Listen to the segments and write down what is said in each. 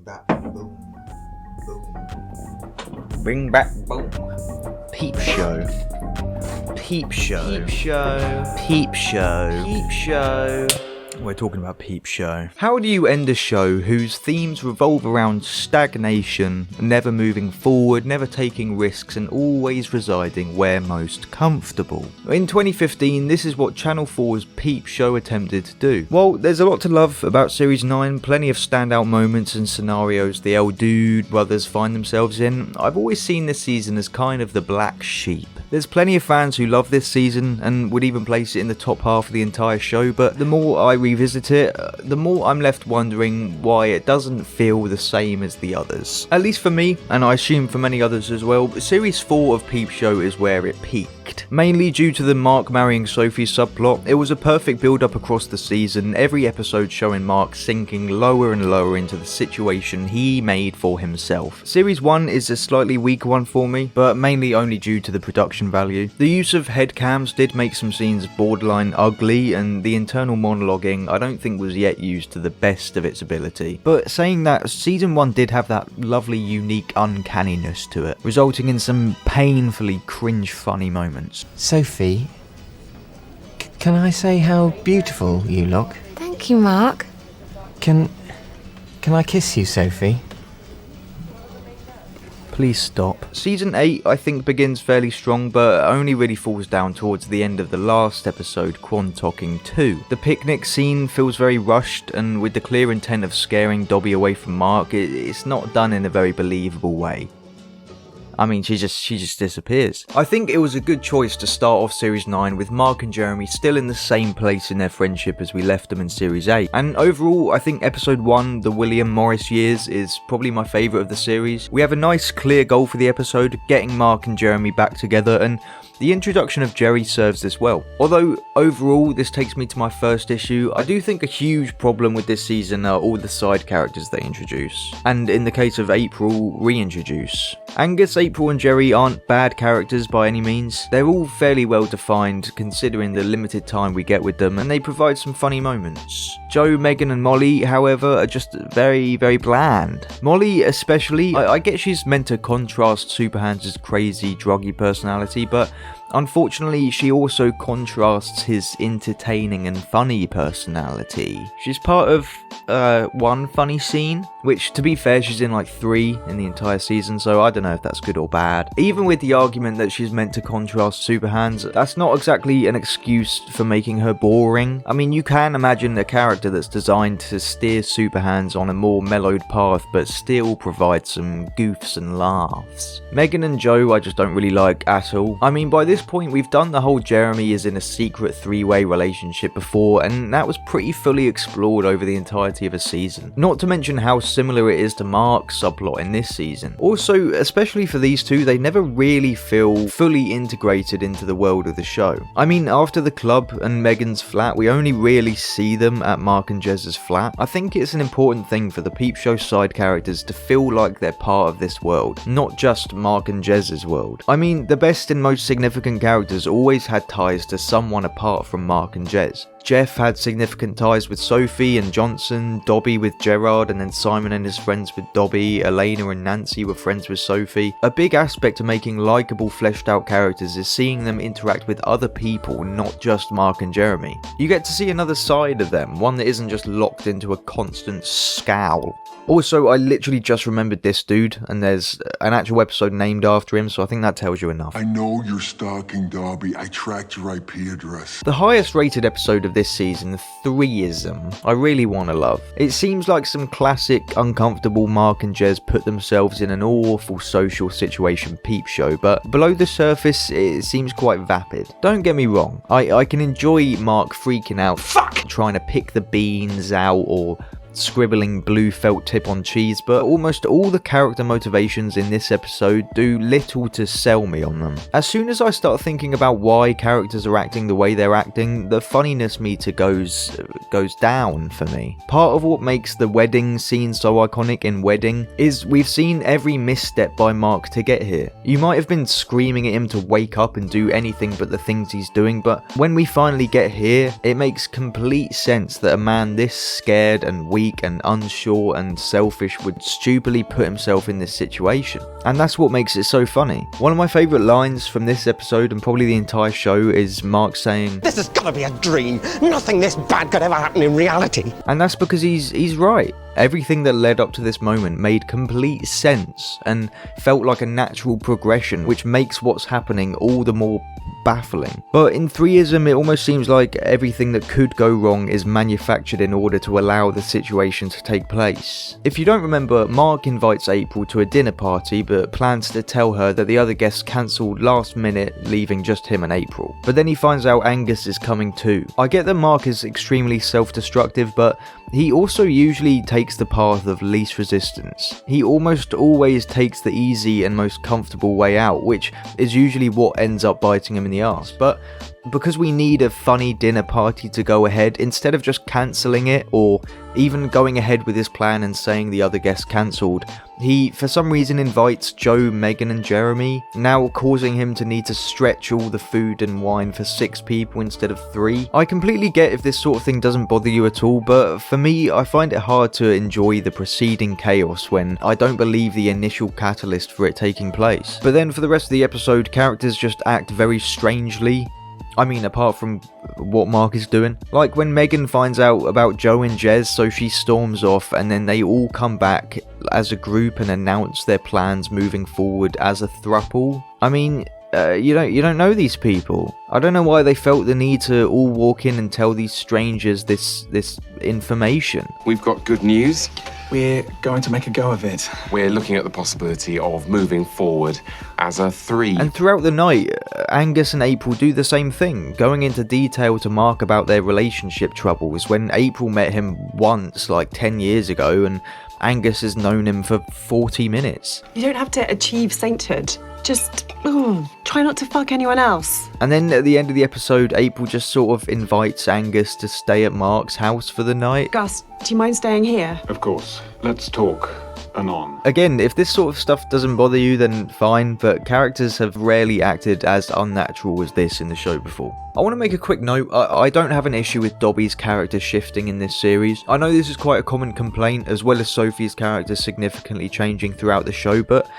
back, boom, boom. Bring back boom. Peep show. Peep show. Peep show. Peep show. Peep show. We're talking about Peep Show. How do you end a show whose themes revolve around stagnation, never moving forward, never taking risks, and always residing where most comfortable? In 2015, this is what Channel 4's Peep Show attempted to do. While there's a lot to love about Series 9, plenty of standout moments and scenarios the El Dude brothers find themselves in, I've always seen this season as kind of the black sheep. There's plenty of fans who love this season and would even place it in the top half of the entire show, but the more I revisit it, the more I'm left wondering why it doesn't feel the same as the others. At least for me, and I assume for many others as well, Series 4 of Peep Show is where it peaked. Mainly due to the Mark marrying Sophie subplot, it was a perfect build-up across the season, every episode showing Mark sinking lower and lower into the situation he made for himself. Series 1 is a slightly weaker one for me, but mainly only due to the production value. The use of headcams did make some scenes borderline ugly, and the internal monologuing I don't think was yet used to the best of its ability. But saying that, Season 1 did have that lovely unique uncanniness to it, resulting in some painfully cringe funny moments. Sophie, can I say how beautiful you look? Thank you, Mark. Can I kiss you, Sophie? Please stop. Season 8 I think begins fairly strong, but only really falls down towards the end of the last episode, Quantocking 2. The picnic scene feels very rushed, and with the clear intent of scaring Dobby away from Mark, it's not done in a very believable way. I mean, she just disappears. I think it was a good choice to start off Series 9 with Mark and Jeremy still in the same place in their friendship as we left them in Series 8. And overall, I think Episode 1, the William Morris years, is probably my favourite of the series. We have a nice clear goal for the episode, getting Mark and Jeremy back together, and the introduction of Jerry serves this well. Although overall this takes me to my first issue, I do think a huge problem with this season are all the side characters they introduce, and in the case of April, reintroduce. Angus, April and Jerry aren't bad characters by any means. They're all fairly well defined considering the limited time we get with them, and they provide some funny moments. Joe, Megan and Molly, however, are just very, very bland. Molly especially, I get she's meant to contrast Superhands' crazy, druggy personality, but unfortunately, she also contrasts his entertaining and funny personality. She's part of one funny scene, which to be fair, she's in like 3 in the entire season, so I don't know if that's good or bad. Even with the argument that she's meant to contrast Superhands, that's not exactly an excuse for making her boring. I mean, you can imagine a character that's designed to steer Superhands on a more mellowed path, but still provide some goofs and laughs. Megan and Joe I just don't really like at all. I mean, by this point we've done the whole Jeremy is in a secret 3-way relationship before, and that was pretty fully explored over the entirety of a season. Not to mention how similar it is to Mark's subplot in this season. Also, especially for these two, they never really feel fully integrated into the world of the show. I mean, after the club and Megan's flat, we only really see them at Mark and Jez's flat. I think it's an important thing for the Peep Show side characters to feel like they're part of this world, not just Mark and Jez's world. I mean, the best and most significant characters always had ties to someone apart from Mark and Jez. Jeff had significant ties with Sophie and Johnson, Dobby with Gerard, and then Simon and his friends with Dobby, Elena and Nancy were friends with Sophie. A big aspect of making likeable, fleshed out characters is seeing them interact with other people, not just Mark and Jeremy. You get to see another side of them, one that isn't just locked into a constant scowl. Also, I literally just remembered this dude, and there's an actual episode named after him, so I think that tells you enough. I know you're stalking Dobby. I tracked your IP address. The highest rated episode of this season, 3ism, I really want to love. It seems like some classic, uncomfortable Mark and Jez put themselves in an awful social situation Peep Show, but below the surface, it seems quite vapid. Don't get me wrong, I can enjoy Mark freaking out, trying to pick the beans out, or scribbling blue felt tip on cheese, but almost all the character motivations in this episode do little to sell me on them. As soon as I start thinking about why characters are acting the way they're acting, the funniness meter goes down for me. Part of what makes the wedding scene so iconic in Wedding is we've seen every misstep by Mark to get here. You might have been screaming at him to wake up and do anything but the things he's doing, but when we finally get here, it makes complete sense that a man this scared and weak weak and unsure and selfish would stupidly put himself in this situation. And that's what makes it so funny. One of my favourite lines from this episode and probably the entire show is Mark saying, "This has got to be a dream. Nothing this bad could ever happen in reality." And that's because he's right. Everything that led up to this moment made complete sense and felt like a natural progression, which makes what's happening all the more baffling. But in 3ism, it almost seems like everything that could go wrong is manufactured in order to allow the situation to take place. If you don't remember, Mark invites April to a dinner party but plans to tell her that the other guests cancelled last minute, leaving just him and April. But then he finds out Angus is coming too. I get that Mark is extremely self-destructive, but he also usually takes the path of least resistance. He almost always takes the easy and most comfortable way out, which is usually what ends up biting him in the arse. But because we need a funny dinner party to go ahead, instead of just cancelling it or even going ahead with his plan and saying the other guests cancelled, he for some reason invites Joe, Megan and Jeremy, now causing him to need to stretch all the food and wine for 6 people instead of 3. I completely get if this sort of thing doesn't bother you at all, but for me, I find it hard to enjoy the preceding chaos when I don't believe the initial catalyst for it taking place. But then for the rest of the episode, characters just act very strangely. I mean, apart from what Mark is doing. Like when Megan finds out about Joe and Jez, so she storms off and then they all come back as a group and announce their plans moving forward as a throuple. I mean, you don't know these people. I don't know why they felt the need to all walk in and tell these strangers this information. We've got good news. We're going to make a go of it. We're looking at the possibility of moving forward as a 3. And throughout the night, Angus and April do the same thing, going into detail to Mark about their relationship troubles when April met him once, like 10 years ago, and Angus has known him for 40 minutes. You don't have to achieve sainthood. Just try not to fuck anyone else. And then at the end of the episode, April just sort of invites Angus to stay at Mark's house for the night. Gus, do you mind staying here? Of course. Let's talk anon. Again, if this sort of stuff doesn't bother you, then fine, but characters have rarely acted as unnatural as this in the show before. I want to make a quick note, I don't have an issue with Dobby's character shifting in this series. I know this is quite a common complaint, as well as Sophie's character significantly changing throughout the show, but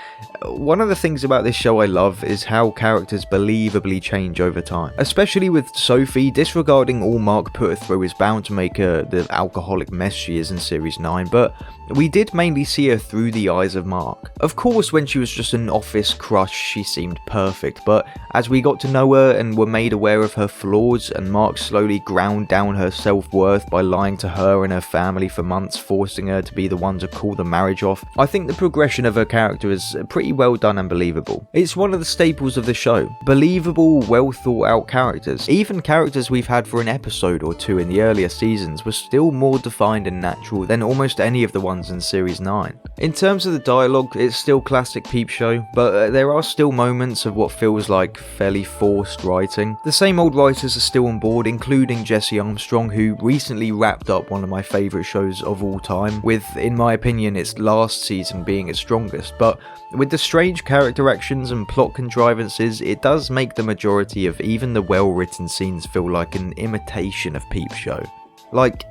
one of the things about this show I love is how characters believably change over time. Especially with Sophie, disregarding all Mark put her through is bound to make her the alcoholic mess she is in Series 9, but we did mainly see her through the eyes of Mark. Of course, when she was just an office crush, she seemed perfect, but as we got to know her and were made aware of her flaws, and Mark slowly ground down her self-worth by lying to her and her family for months, forcing her to be the one to call the marriage off, I think the progression of her character is pretty well done and believable. It's one of the staples of the show. Believable, well thought out characters. Even characters we've had for an episode or two in the earlier seasons were still more defined and natural than almost any of the ones in Series 9. In terms of the dialogue, it's still classic Peep Show, but there are still moments of what feels like fairly forced writing. The same old writers are still on board, including Jesse Armstrong, who recently wrapped up one of my favourite shows of all time, with, in my opinion, its last season being its strongest, but with the strange character actions and plot contrivances, it does make the majority of even the well-written scenes feel like an imitation of Peep Show. Like,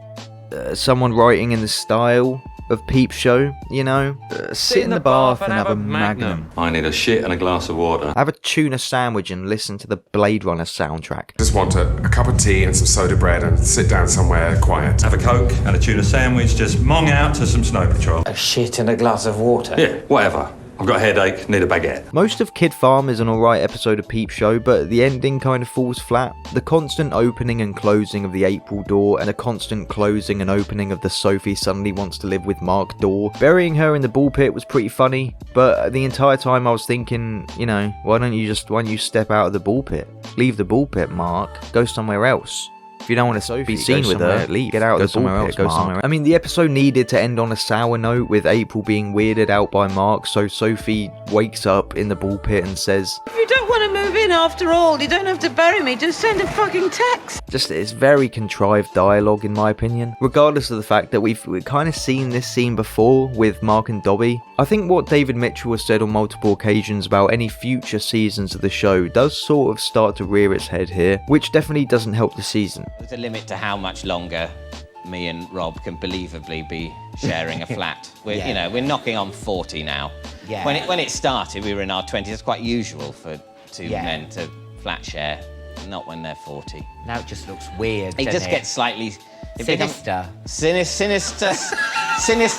someone writing in the style of Peep Show, you know? Sit in the bath and have a Magnum. I need a shit and a glass of water. Have a tuna sandwich and listen to the Blade Runner soundtrack. Just want a cup of tea and some soda bread and sit down somewhere quiet. Have a Coke and a tuna sandwich, just mong out to some Snow Patrol. A shit and a glass of water. Yeah, whatever. I've got a headache, need a baguette. Most of Kid Farm is an alright episode of Peep Show, but the ending kind of falls flat. The constant opening and closing of the April door, and the constant closing and opening of the Sophie suddenly wants to live with Mark door. Burying her in the ball pit was pretty funny, but the entire time I was thinking, you know, why don't you step out of the ball pit? Leave the ball pit, Mark. Go somewhere else. If you don't want to be seen with her, leave. Get out of the ball pit, go somewhere else. I mean, the episode needed to end on a sour note with April being weirded out by Mark, so Sophie wakes up in the ball pit and says, "If you don't want to move in after all, you don't have to bury me, just send a fucking text." Just, it's very contrived dialogue in my opinion. Regardless of the fact that we've kind of seen this scene before with Mark and Dobby, I think what David Mitchell has said on multiple occasions about any future seasons of the show does sort of start to rear its head here, which definitely doesn't help the season. There's a limit to how much longer me and Rob can believably be sharing a flat. We're knocking on 40 now. Yeah. When it started, we were in our 20s. It's quite usual for two men to flat share, not when they're 40. Now it just looks weird. It just gets slightly sinister. Sinister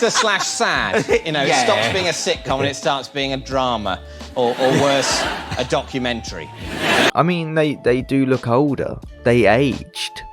slash sad. It stops being a sitcom and it starts being a drama, or worse, a documentary. I mean, they do look older. They aged,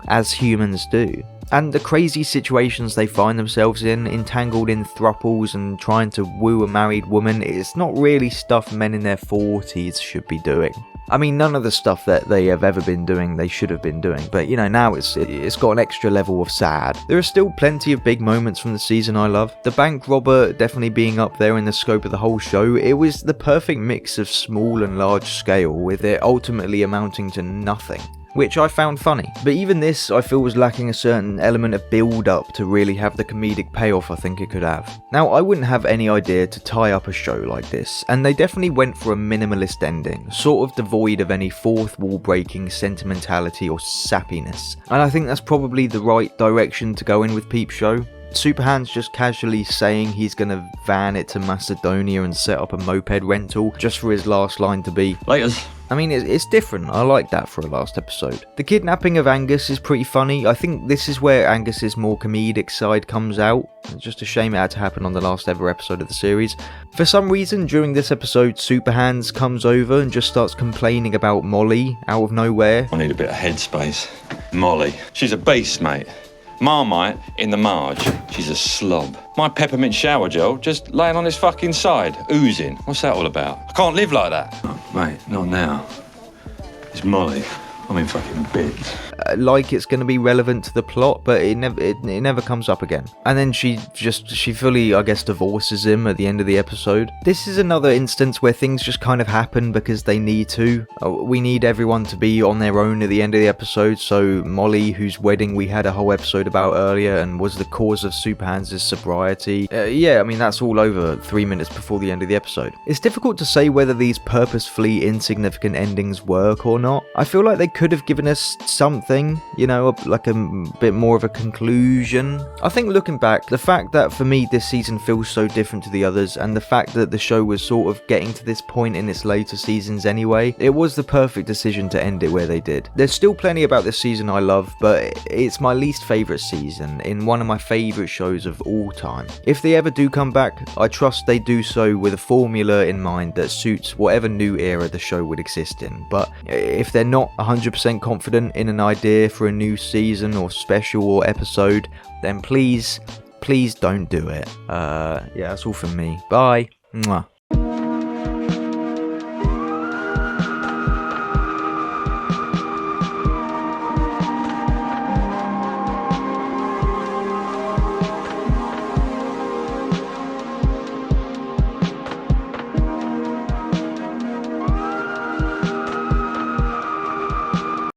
as humans do. And the crazy situations they find themselves in, entangled in thruples and trying to woo a married woman, it's not really stuff men in their 40s should be doing. I mean, none of the stuff that they have ever been doing, they should have been doing. But, now it's got an extra level of sad. There are still plenty of big moments from the season I love. The bank robber definitely being up there in the scope of the whole show. It was the perfect mix of small and large scale, with it ultimately amounting to nothing, which I found funny. But even this, I feel, was lacking a certain element of build-up to really have the comedic payoff I think it could have. Now, I wouldn't have any idea to tie up a show like this, and they definitely went for a minimalist ending, sort of devoid of any fourth wall breaking sentimentality or sappiness. And I think that's probably the right direction to go in with Peep Show. Superhand's just casually saying he's gonna van it to Macedonia and set up a moped rental, just for his last line to be, "Laters." I mean, it's different. I like that for a last episode. The kidnapping of Angus is pretty funny. I think this is where Angus's more comedic side comes out. It's just a shame it had to happen on the last ever episode of the series. For some reason, during this episode, Superhands comes over and just starts complaining about Molly out of nowhere. I need a bit of headspace. Molly, she's a beast, mate. Marmite in the marge, she's a slob. My peppermint shower gel just laying on his fucking side, oozing. What's that all about? I can't live like that. Oh, mate, not now. It's Molly. I'm in fucking bits. Like it's going to be relevant to the plot, but it never comes up again. And then she fully, I guess, divorces him at the end of the episode. This is another instance where things just kind of happen because they need to. We need everyone to be on their own at the end of the episode, so Molly, whose wedding we had a whole episode about earlier and was the cause of Superhands' sobriety, I mean, that's all over 3 minutes before the end of the episode. It's difficult to say whether these purposefully insignificant endings work or not. I feel like they could have given us something, like a bit more of a conclusion. I think looking back, the fact that for me this season feels so different to the others, and the fact that the show was sort of getting to this point in its later seasons anyway, it was the perfect decision to end it where they did. There's still plenty about this season I love, but it's my least favourite season in one of my favourite shows of all time. If they ever do come back, I trust they do so with a formula in mind that suits whatever new era the show would exist in. But if they're not 100% confident in an idea for a new season or special or episode, then please don't do it. That's all from me. Bye. Mwah.